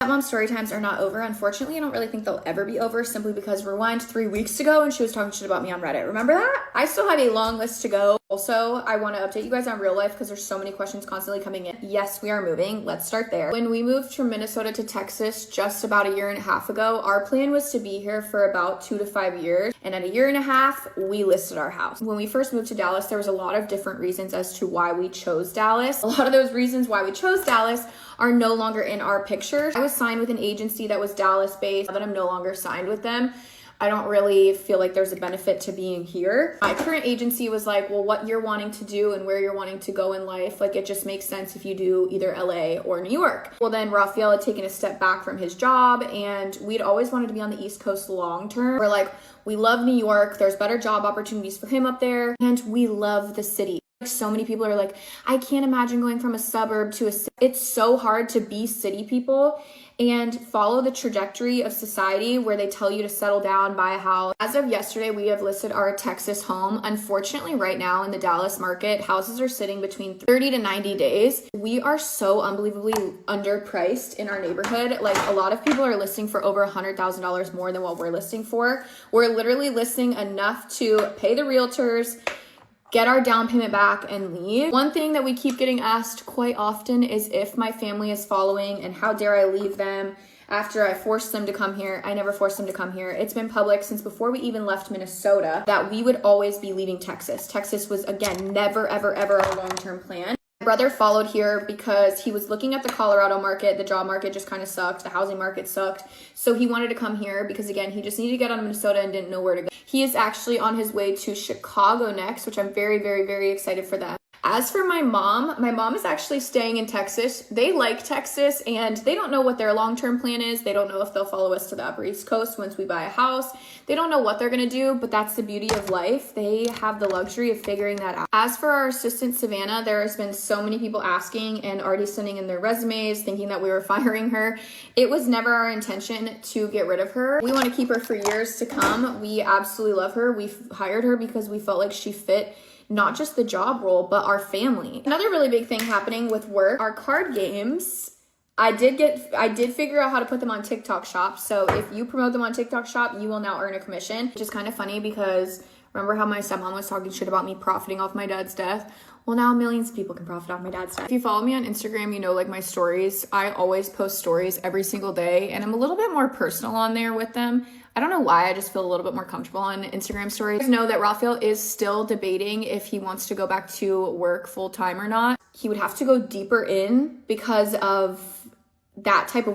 Stepmom story times are not over. Unfortunately, I don't really think they'll ever be over, simply because rewind 3 weeks ago and she was talking shit about me on Reddit. Remember that? I still have a long list to go. Also, I want to update you guys on real life because there's so many questions constantly coming in. Yes, we are moving. Let's start there. When we moved from Minnesota to Texas just about a year and a half ago, our plan was to be here for about 2 to 5 years. And at a year and a half, we listed our house. When we first moved to Dallas, there was a lot of different reasons as to why we chose Dallas. A lot of those reasons why we chose Dallas are no longer in our pictures. I was signed with an agency that was Dallas based, but I'm no longer signed with them. I don't really feel like there's a benefit to being here. My current agency was like, well, what you're wanting to do and where you're wanting to go in life, like it just makes sense if you do either LA or New York. Well, then Rafael had taken a step back from his job and we'd always wanted to be on the East Coast long term. We're like, we love New York. There's better job opportunities for him up there. And we love the city. So many people are like, I can't imagine going from a suburb to a city. It's so hard to be city people and follow the trajectory of society where they tell you to settle down, buy a house. As of yesterday, we have listed our Texas home. Unfortunately, right now in the Dallas market, houses are sitting between 30 to 90 days. We are so unbelievably underpriced in our neighborhood. Like a lot of people are listing for over $100,000 more than what we're listing for. We're literally listing enough to pay the realtors, get our down payment back, and leave. One thing that we keep getting asked quite often is if my family is following and how dare I leave them after I forced them to come here. I never forced them to come here. It's been public since before we even left Minnesota that we would always be leaving Texas. Texas was, again, never, ever, ever a long-term plan. My brother followed here because he was looking at the Colorado market. The job market just kind of sucked. The housing market sucked. So he wanted to come here because, again, he just needed to get out of Minnesota and didn't know where to go. He is actually on his way to Chicago next, which I'm very, very, very excited for that. As for my mom is actually staying in Texas. They like Texas and they don't know what their long-term plan is. They don't know if they'll follow us to the Upper East Coast once we buy a house. They don't know what they're gonna do, but that's the beauty of life. They have the luxury of figuring that out. As for our assistant, Savannah, there has been so many people asking and already sending in their resumes thinking that we were firing her. It was never our intention to get rid of her. We want to keep her for years to come. We absolutely love her. We hired her because we felt like she fit not just the job role, but our family. Another really big thing happening with work, our card games. I did figure out how to put them on TikTok Shop. So if you promote them on TikTok Shop, you will now earn a commission, which is kind of funny because remember how my stepmom was talking shit about me profiting off my dad's death? Well, now millions of people can profit off my dad's death. If you follow me on Instagram, you know, like my stories, I always post stories every single day and I'm a little bit more personal on there with them. I don't know why, I just feel a little bit more comfortable on Instagram stories. You know that Rafael is still debating if he wants to go back to work full time or not. He would have to go deeper in because of that type of work